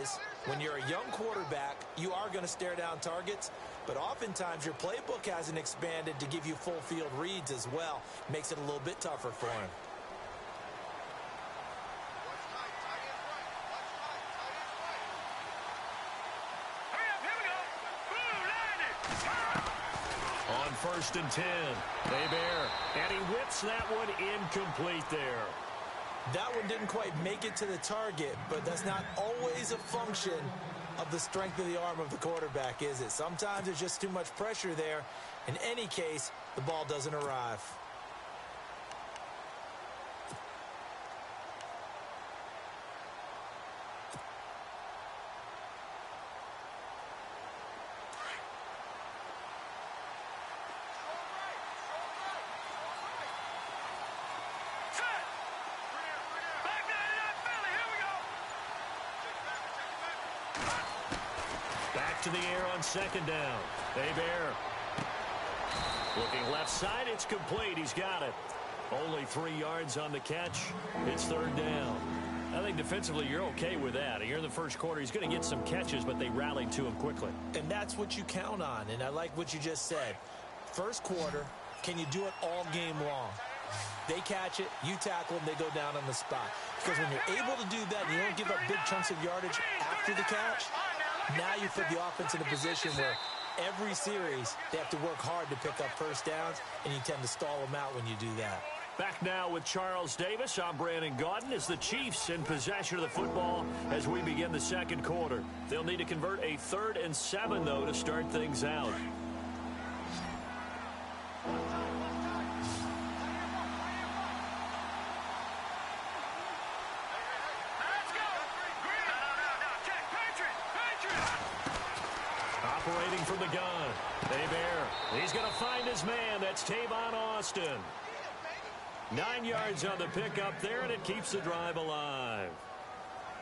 this. When you're a young quarterback, you are going to stare down targets, but oftentimes your playbook hasn't expanded to give you full field reads as well. Makes it a little bit tougher for him. On 1st and 10, they bear, and he whips that one incomplete there. That one didn't quite make it to the target, but that's not always a function of the strength of the arm of the quarterback, is it? Sometimes there's just too much pressure there. In any case, the ball doesn't arrive. Back to the air on 2nd down. They bear. Looking left side, it's complete. He's got it. Only 3 yards on the catch. It's 3rd down. I think defensively you're okay with that. Here in the first quarter, he's going to get some catches, but they rallied to him quickly. And that's what you count on, and I like what you just said. First quarter, can you do it all game long? They catch it, you tackle them, they go down on the spot. Because when you're able to do that and you don't give up big chunks of yardage after the catch, now you put the offense in a position where every series they have to work hard to pick up first downs, and you tend to stall them out when you do that. Back now with Charles Davis. I'm Brandon Gaudin as the Chiefs in possession of the football as we begin the second quarter. They'll need to convert a 3rd and 7, though, to start things out. Operating from the gun. They bear. He's going to find his man. That's Tavon Austin. 9 yards on the pickup there, and it keeps the drive alive.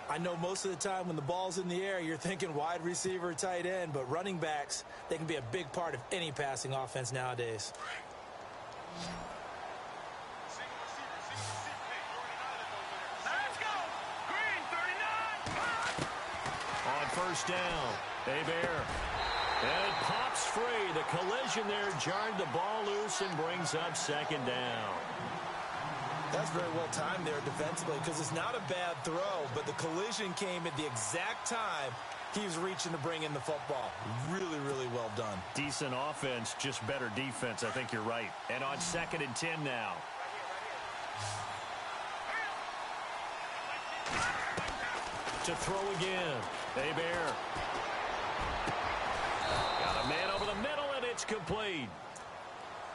I know most of the time when the ball's in the air, you're thinking wide receiver, tight end, but running backs, they can be a big part of any passing offense nowadays. Let's go. Green, 39. On 1st down, they bear. And it pops free. The collision there jarred the ball loose and brings up 2nd down. That's very well timed there defensively because it's not a bad throw, but the collision came at the exact time he was reaching to bring in the football. Really, really well done. Decent offense, just better defense. I think you're right. And on 2nd and 10 now. To throw again. They bear. Got a man over the middle, and it's complete.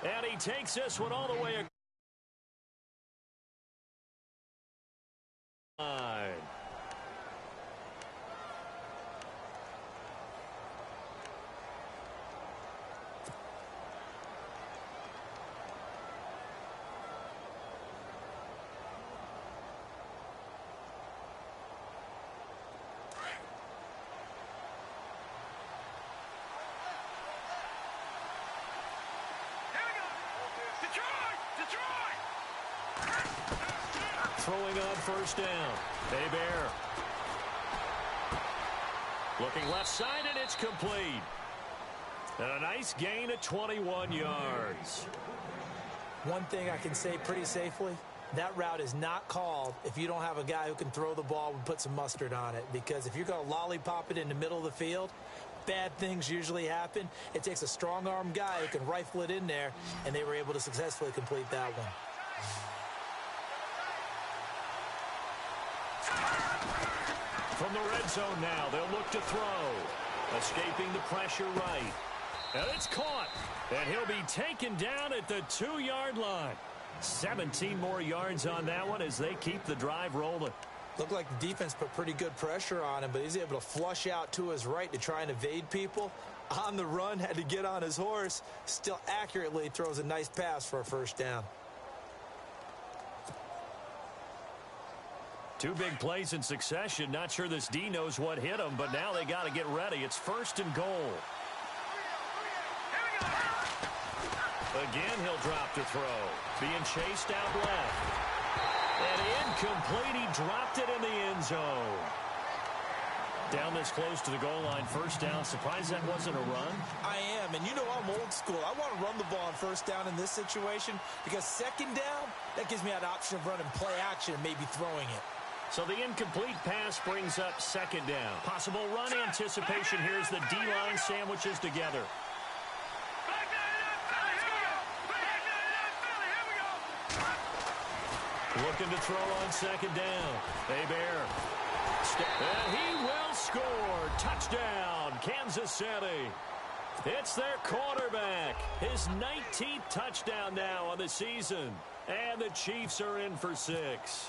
And he takes this one all the way across. Throwing on 1st down. They bear. Looking left side, and it's complete. And a nice gain of 21 yards. One thing I can say pretty safely, that route is not called if you don't have a guy who can throw the ball and put some mustard on it. Because if you're going to lollipop it in the middle of the field, bad things usually happen. It takes a strong-arm guy who can rifle it in there, and they were able to successfully complete that one. From the red zone now, they'll look to throw. Escaping the pressure right. And it's caught. And he'll be taken down at the 2-yard line. 17 more yards on that one as they keep the drive rolling. Looked like the defense put pretty good pressure on him, but he's able to flush out to his right to try and evade people. On the run, had to get on his horse. Still accurately throws a nice pass for a 1st down. 2 big plays in succession. Not sure this D knows what hit him, but now they got to get ready. It's 1st and goal. Again, he'll drop to throw. Being chased out left. And incomplete. He dropped it in the end zone. Down this close to the goal line, first down. Surprised that wasn't a run? I am, and you know I'm old school. I want to run the ball on first down in this situation because second down, that gives me that option of running play action and maybe throwing it. So the incomplete pass brings up second down. Possible run anticipation here as the D-line sandwiches together. Looking to throw on second down. Hebert. And he will score. Touchdown, Kansas City. It's their quarterback. His 19th touchdown now on the season. And the Chiefs are in for 6.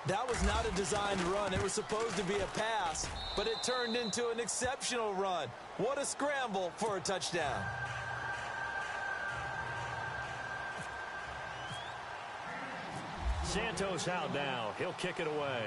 That was not a designed run. It was supposed to be a pass, but it turned into an exceptional run. What a scramble for a touchdown. Santos out now. He'll kick it away.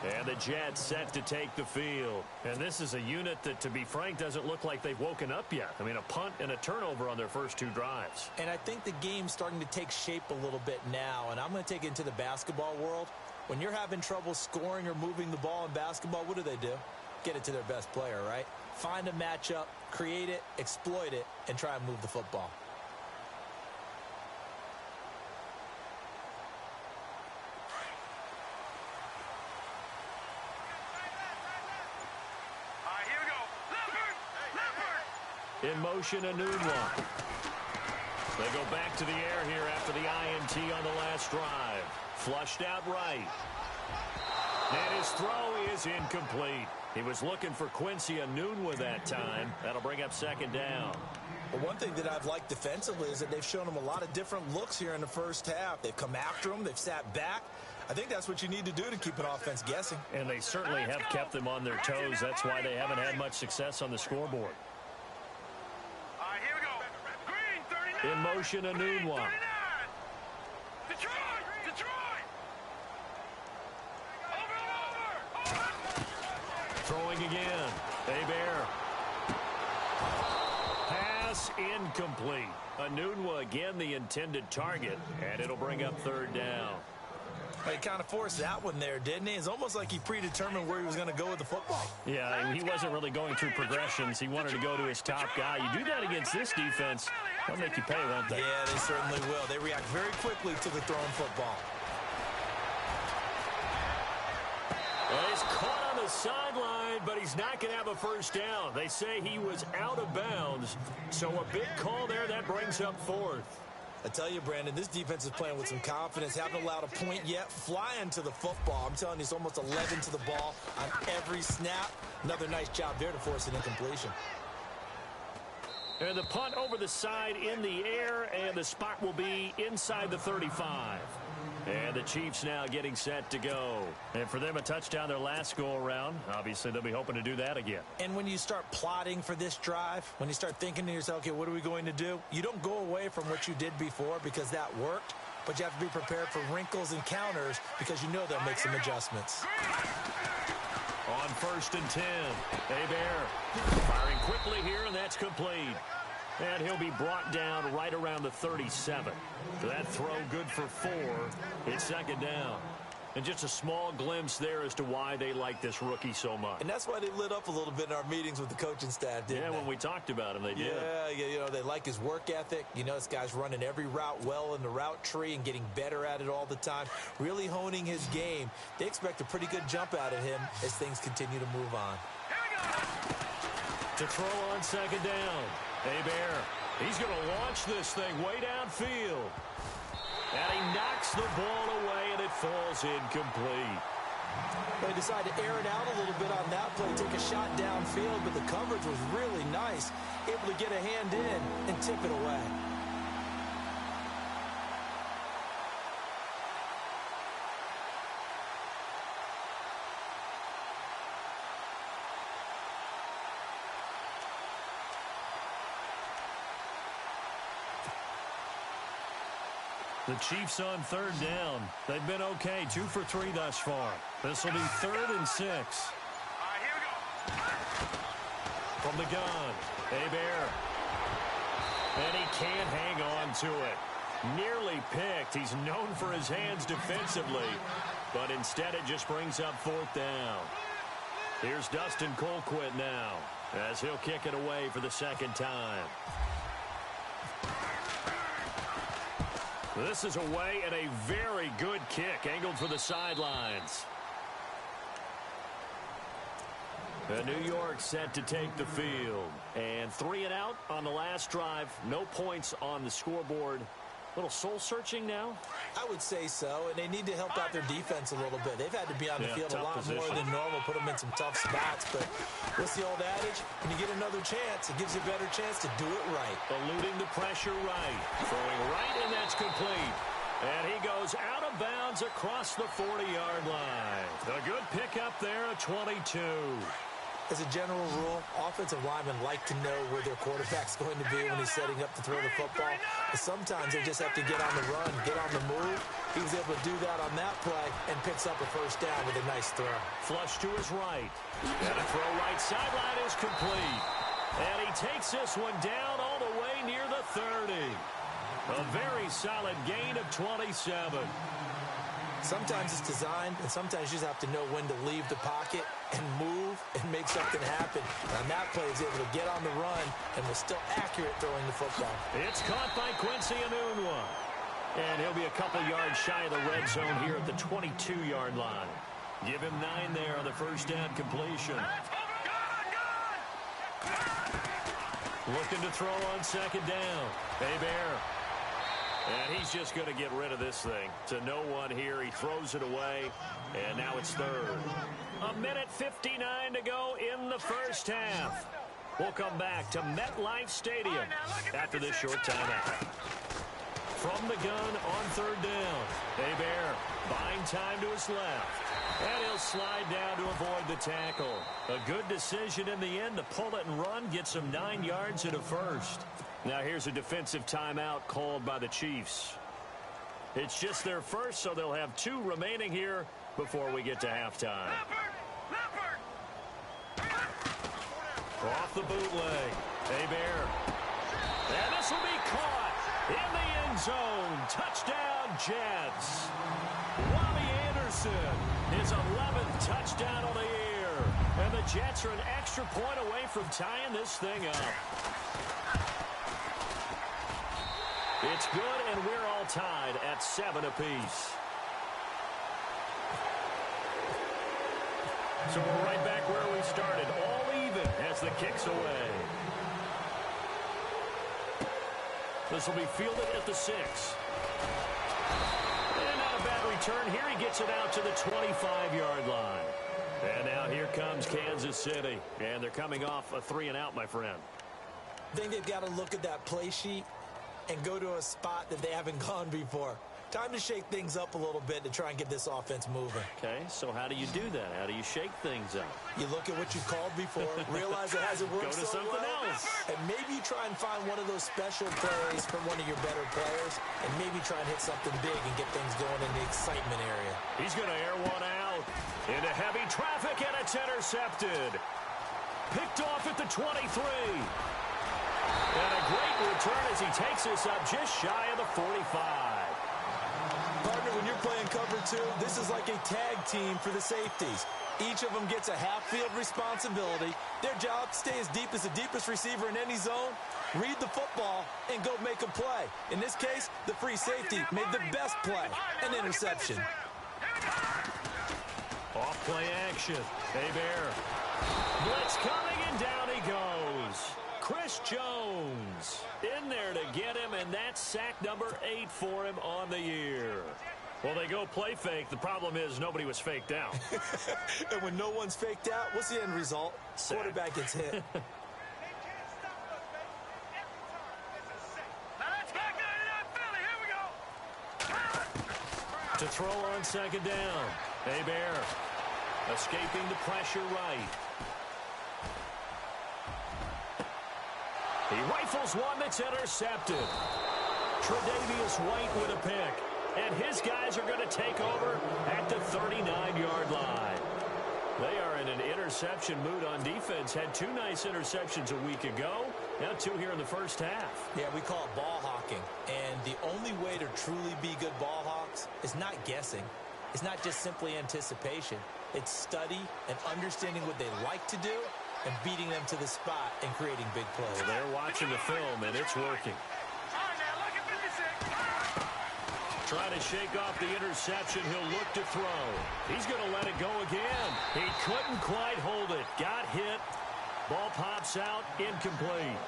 And the Jets set to take the field. And this is a unit that, to be frank, doesn't look like they've woken up yet. I mean, a punt and a turnover on their first 2 drives. And I think the game's starting to take shape a little bit now. And I'm going to take it into the basketball world. When you're having trouble scoring or moving the ball in basketball, what do? Get it to their best player, right? Find a matchup, create it, exploit it, and try and move the football. In motion, Anunwa. They go back to the air here after the INT on the last drive. Flushed out right. And his throw is incomplete. He was looking for Quincy Anunwa that time. That'll bring up second down. Well, one thing that I've liked defensively is that they've shown him a lot of different looks here in the first half. They've come after him. They've sat back. I think that's what you need to do to keep an offense guessing. And they certainly have kept them on their toes. That's why they haven't had much success on the scoreboard. In motion, Anunwa. Throwing again. Hebert. Pass incomplete. Anunwa again the intended target, and it'll bring up third down. He kind of forced that one there, didn't he? It's almost like he predetermined where he was going to go with the football. Yeah, he wasn't really going through progressions. He wanted to go to his top guy. You do that against this defense, they'll make you pay, won't they? Yeah, they certainly will. They react very quickly to the thrown football. Well, he's caught on the sideline, but he's not going to have a first down. They say he was out of bounds, so a big call there. That brings up fourth. I tell you, Brandon, this defense is playing with some confidence. Haven't allowed a point yet. Flying to the football. I'm telling you, it's almost 11 to the ball on every snap. Another nice job there to force an incompletion. And the punt over the side in the air, and the spot will be inside the 35. And the Chiefs now getting set to go. And for them, a touchdown their last go-around. Obviously, they'll be hoping to do that again. And when you start plotting for this drive, when you start thinking to yourself, okay, what are we going to do? You don't go away from what you did before because that worked, but you have to be prepared for wrinkles and counters because you know they'll make some adjustments. On 1st and 10, Hebert firing quickly here, and that's complete. And he'll be brought down right around the 37. That throw good for 4. It's second down. And just a small glimpse there as to why they like this rookie so much. And that's why they lit up a little bit in our meetings with the coaching staff, didn't they? Yeah, when we talked about him, they did. Yeah, you know, they like his work ethic. You know, this guy's running every route well in the route tree and getting better at it all the time, really honing his game. They expect a pretty good jump out of him as things continue to move on. To throw on second down. Hebert, he's going to launch this thing way downfield. And he knocks the ball away, and it falls incomplete. They decided to air it out a little bit on that play, take a shot downfield, but the coverage was really nice, able to get a hand in and tip it away. The Chiefs on third down. They've been okay, 2 for 3 thus far. This will be 3rd and 6. All right, here we go. From the gun, Hebert. And he can't hang on to it. Nearly picked. He's known for his hands defensively, but instead it just brings up 4th down. Here's Dustin Colquitt now, as he'll kick it away for the 2nd time. This is away and a very good kick, angled for the sidelines. New York set to take the field. And 3 and out on the last drive. No points on the scoreboard. A little soul-searching now? I would say so, and they need to help out their defense a little bit. They've had to be on the field a lot more than normal, put them in some tough spots. But what's the old adage? When you get another chance, it gives you a better chance to do it right. Eluding the pressure right. Throwing right, and that's complete. And he goes out of bounds across the 40-yard line. A good pickup there, a 22. As a general rule, offensive linemen like to know where their quarterback's going to be when he's setting up to throw the football. But sometimes they just have to get on the run, get on the move. He was able to do that on that play and picks up a 1st down with a nice throw. Flush to his right. And a throw right sideline is complete. And he takes this one down all the way near the 30. A very solid gain of 27. Sometimes it's designed, and sometimes you just have to know when to leave the pocket and move and make something happen. And on that play, he's able to get on the run and was still accurate throwing the football. It's caught by Quincy Enunwa. And he'll be a couple yards shy of the red zone here at the 22-yard line. Give him 9 there on the 1st down completion. Looking to throw on 2nd down. Hebert. And he's just going to get rid of this thing. To no one here. He throws it away. And now it's 3rd. 1:59 to go in the 1st half. We'll come back to MetLife Stadium after this short timeout. From the gun on 3rd down. Hebert buying time to his left. And he'll slide down to avoid the tackle. A good decision in the end to pull it and run. Gets him 9 yards and a 1st. Now here's a defensive timeout called by the Chiefs. It's just their 1st, so they'll have 2 remaining here before we get to halftime. Off the bootleg. Hebert. And this will be caught in the end zone. Touchdown, Jets. Robbie Anderson, his 11th touchdown of the year. And the Jets are an extra point away from tying this thing up. It's good, and we're all tied at 7 apiece. So we're right back where we started, all even as the kick's away. This will be fielded at the 6. And not a bad return here. He gets it out to the 25-yard line. And now here comes Kansas City. And they're coming off a 3 and out, my friend. I think they've got to look at that play sheet and go to a spot that they haven't gone before. Time to shake things up a little bit to try and get this offense moving. Okay, so how do you do that? How do you shake things up? You look at what you called before, realize it hasn't worked Go to so something well, else. and maybe you try and find one of those special plays from one of your better players, and maybe try and hit something big and get things going in the excitement area. He's going to air one out into heavy traffic, and it's intercepted. Picked off at the 23. And a great return as he takes this up just shy of the 45. Partner, when you're playing cover 2, this is like a tag team for the safeties. Each of them gets a half-field responsibility. Their job, stay as deep as the deepest receiver in any zone, read the football, and go make a play. In this case, the free safety made the best play, an interception. Off play action. Hebert. Blitz coming, and down he goes. Chris Jones in there to get him, and that's sack number 8 for him on the year. Well, they go play fake. The problem is nobody was faked out. And when no one's faked out, what's the end result? Sack. Quarterback gets hit. To throw on 2nd down. Hebert escaping the pressure right. He rifles one that's intercepted. Tre'Davious White with a pick. And his guys are going to take over at the 39-yard line. They are in an interception mood on defense. Had 2 nice interceptions a week ago. Now 2 here in the first half. Yeah, we call it ball hawking. And the only way to truly be good ball hawks is not guessing. It's not just simply anticipation. It's study and understanding what they like to do and beating them to the spot and creating big plays. Well, they're watching the film, and it's working. Trying to shake off the interception. He'll look to throw. He's going to let it go again. He couldn't quite hold it. Got hit. Ball pops out. Incomplete.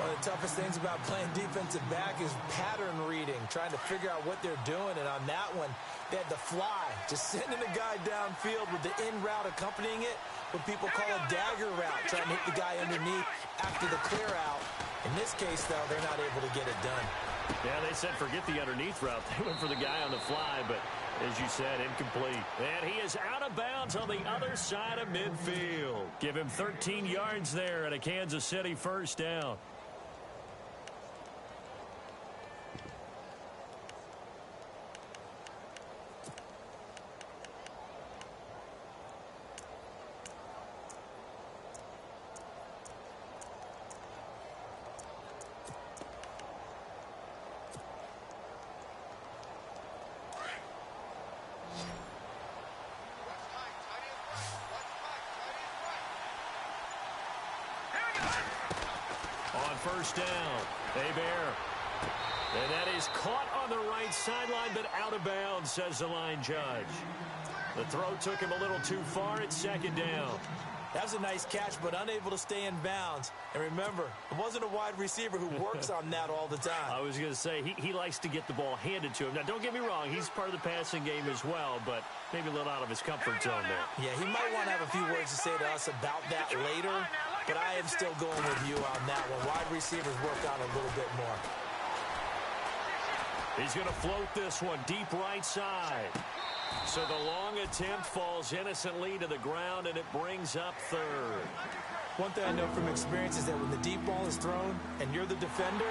One of the toughest things about playing defensive back is pattern reading, trying to figure out what they're doing. And on that one, they had the fly, just sending a guy downfield with the in route accompanying it, what people call a dagger route, trying to hit the guy underneath after the clear out. In this case, though, they're not able to get it done. Yeah, they said forget the underneath route. They went for the guy on the fly, but as you said, incomplete. And he is out of bounds on the other side of midfield. Give him 13 yards there and a Kansas City first down. First down. Hebert. And that is caught on the right sideline, but out of bounds, says the line judge. The throw took him a little too far. It's second down. That was a nice catch, but unable to stay in bounds. And remember, it wasn't a wide receiver who works on that all the time. I was going to say, he likes to get the ball handed to him. Now, don't get me wrong. He's part of the passing game as well, but maybe a little out of his comfort zone there. Yeah, he might want to have a few words to say to us about that later, but I am still going with you on that one. Wide receivers work on a little bit more. He's going to float this one deep right side. So the long attempt falls innocently to the ground, and it brings up third. One thing I know from experience is that when the deep ball is thrown and you're the defender,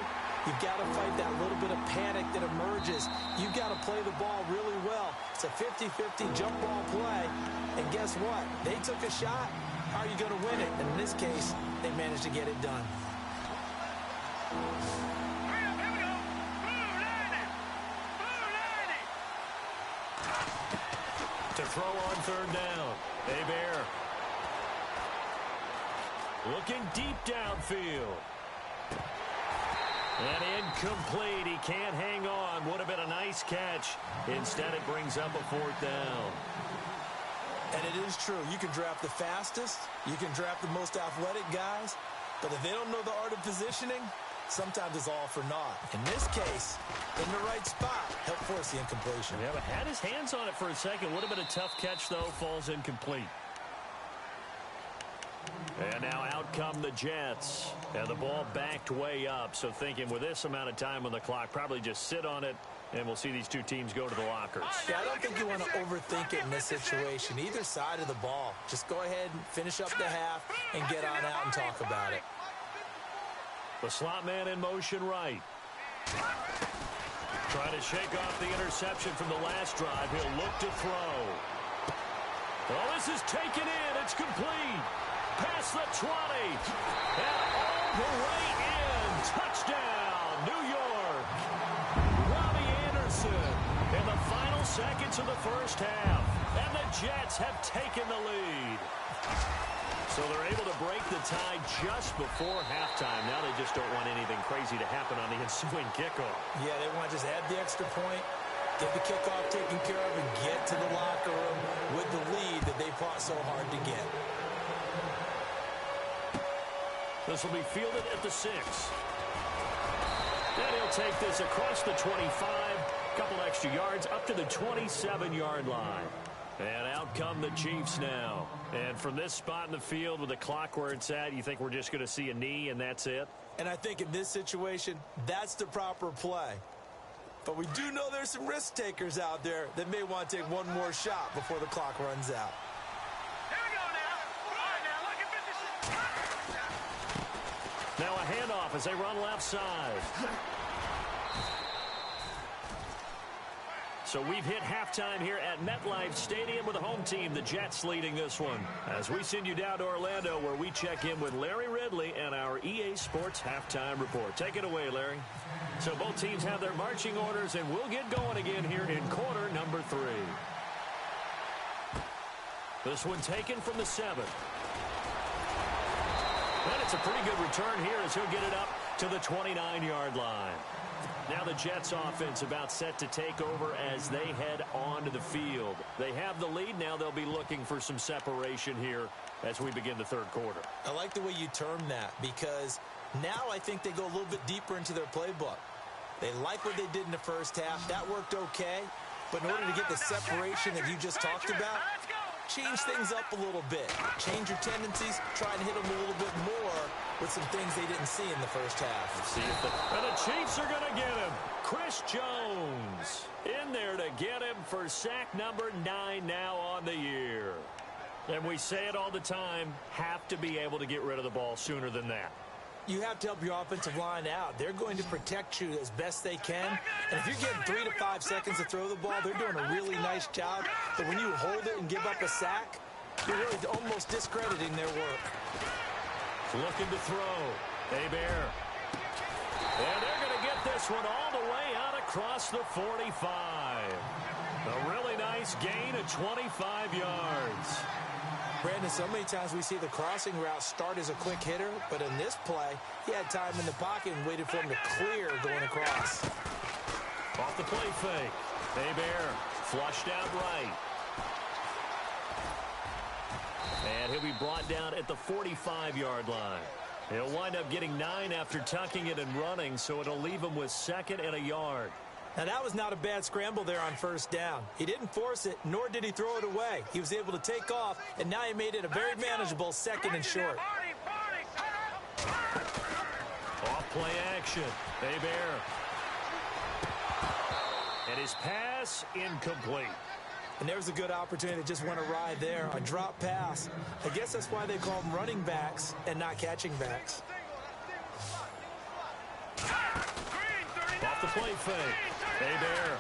you've got to fight that little bit of panic that emerges. You've got to play the ball really well. It's a 50-50 jump ball play, and guess what? They took a shot. How are you going to win it? And in this case, they managed to get it done. To throw on third down. Hebert. Looking deep downfield. And incomplete. He can't hang on. Would have been a nice catch. Instead, it brings up a fourth down. And it is true. You can draft the fastest. You can draft the most athletic guys. But if they don't know the art of positioning, sometimes it's all for naught. In this case, in the right spot, helped force the incompletion. Yeah, but had his hands on it for a second. Would have been a tough catch, though. Falls incomplete. And now out come the Jets. And the ball backed way up. So thinking with this amount of time on the clock, probably just sit on it, and we'll see these two teams go to the lockers. Yeah, I don't think you want to overthink it in this situation. Either side of the ball. Just go ahead and finish up the half and get on out and talk about it. The slot man in motion right. Trying to shake off the interception from the last drive. He'll look to throw. Oh, this is taken in. It's complete. Past the 20. And all the way in. Touchdown, New York. Robbie Anderson in the final seconds of the first half. And the Jets have taken the lead. So they're able to break the tie just before halftime. Now they just don't want anything crazy to happen on the ensuing kickoff. Yeah, they want to just add the extra point, get the kickoff taken care of, and get to the locker room with the lead that they fought so hard to get. This will be fielded at the 6. Then he'll take this across the 25. Couple extra yards up to the 27-yard line. And out come the Chiefs now. And from this spot in the field with the clock where it's at, you think we're just going to see a knee and that's it? And I think in this situation, that's the proper play. But we do know there's some risk takers out there that may want to take one more shot before the clock runs out. Here we go now. All right, now look at this. Now a handoff as they run left side. So we've hit halftime here at MetLife Stadium with the home team, the Jets, leading this one. As we send you down to Orlando, where we check in with Larry Ridley and our EA Sports halftime report. Take it away, Larry. So both teams have their marching orders, and we'll get going again here in quarter number 3. This one taken from the 7. And it's a pretty good return here as he'll get it up to the 29-yard line. Now the Jets offense about set to take over as they head onto the field. They have the lead. Now they'll be looking for some separation here as we begin the third quarter. I like the way you term that, because now I think they go a little bit deeper into their playbook. They like what they did in the first half. That worked okay. But in order to get the separation that you just talked about, change things up a little bit. Change your tendencies. Try and hit them a little bit more with some things they didn't see in the first half. And the Chiefs are going to get him. Chris Jones in there to get him for sack number 9 now on the year. And we say it all the time, have to be able to get rid of the ball sooner than that. You have to help your offensive line out. They're going to protect you as best they can. And if you're getting 3 to 5 seconds to throw the ball, they're doing a really nice job. But when you hold it and give up a sack, you're really almost discrediting their work. Looking to throw. Hebert. And they're going to get this one all the way out across the 45. A really nice gain of 25 yards. Brandon, so many times we see the crossing route start as a quick hitter, but in this play, he had time in the pocket and waited for him to clear going across. Off the play fake. Hebert flushed out right. And he'll be brought down at the 45-yard line. He'll wind up getting 9 after tucking it and running, so it'll leave him with 2nd and a yard. Now, that was not a bad scramble there on first down. He didn't force it, nor did he throw it away. He was able to take off, and now he made it a very manageable 2nd and short. Off play action. Hebert. And his pass incomplete. And there's a good opportunity that just went awry there. A drop pass. I guess that's why they call them running backs and not catching backs. Off the play fake. Hebert.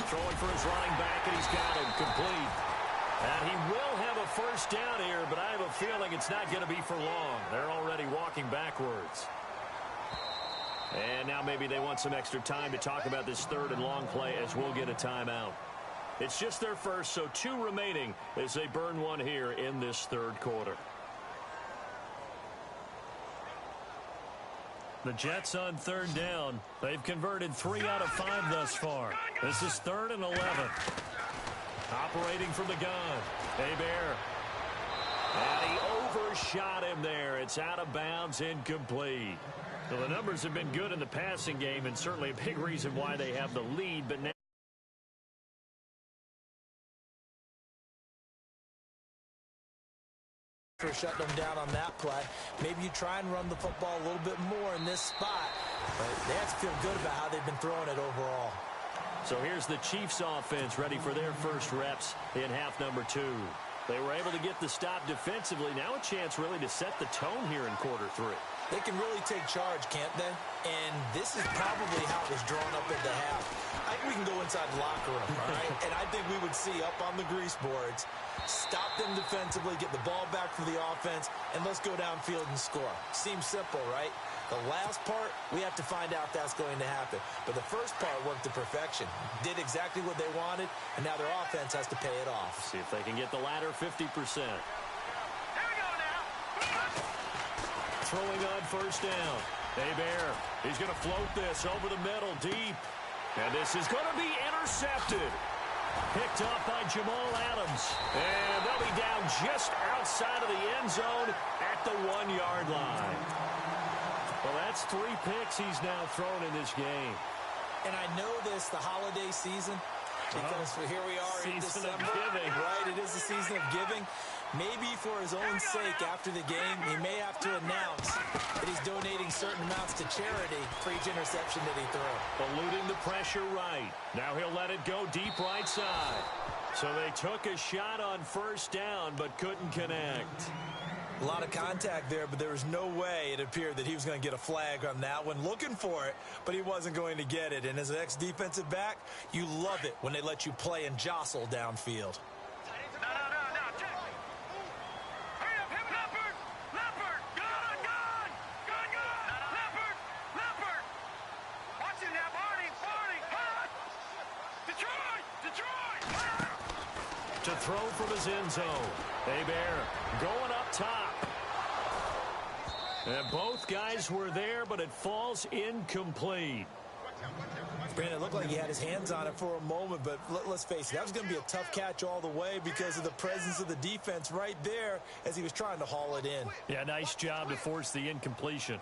Throwing for his running back, and he's got him complete. And he will have a first down here, but I have a feeling it's not going to be for long. They're already walking backwards. And now maybe they want some extra time to talk about this 3rd and long play as we'll get a timeout. It's just their first, so 2 remaining as they burn one here in this 3rd quarter. The Jets on 3rd down. They've converted 3 out of 5 thus far. This is 3rd and 11. Operating from the gun. Hebert. And he overshot him there. It's out of bounds, incomplete. Well, the numbers have been good in the passing game, and certainly a big reason why they have the lead, but now for shutting them down on that play. Maybe you try and run the football a little bit more in this spot, but they have to feel good about how they've been throwing it overall. So here's the Chiefs offense ready for their first reps in half number 2. They were able to get the stop defensively. Now a chance really to set the tone here in quarter 3. They can really take charge, can't they? And this is probably how it was drawn up in the half. I think we can go inside the locker room, all right? And I think we would see up on the grease boards, stop them defensively, get the ball back for the offense, and let's go downfield and score. Seems simple, right? The last part, we have to find out if that's going to happen. But the first part worked to perfection. Did exactly what they wanted, and now their offense has to pay it off. See if they can get the latter 50%. Throwing on first down. Hebert, he's going to float this over the middle deep. And this is going to be intercepted. Picked up by Jamal Adams. And they'll be down just outside of the end zone at the 1-yard line. Well, that's 3 picks he's now thrown in this game. And I know this, the holiday season, because here we are in December. Right, it is the season of giving. Maybe for his own sake after the game, he may have to announce that he's donating certain amounts to charity for each interception that he threw. Eluding the pressure right. Now he'll let it go deep right side. So they took a shot on first down but couldn't connect. A lot of contact there, but there was no way it appeared that he was going to get a flag on that one. Looking for it, but he wasn't going to get it. And as an ex-defensive back, you love it when they let you play and jostle downfield. No. Hurry up, Leopard! Leopard! Gun! Leopard! Watch it now, Barney! Hot! Detroit! Hot! To throw from his end zone. Hebert going up top. And both guys were there, but it falls incomplete. Brandon, it looked like he had his hands on it for a moment, but let's face it, that was going to be a tough catch all the way because of the presence of the defense right there as he was trying to haul it in. Yeah, nice job to force the incompletion.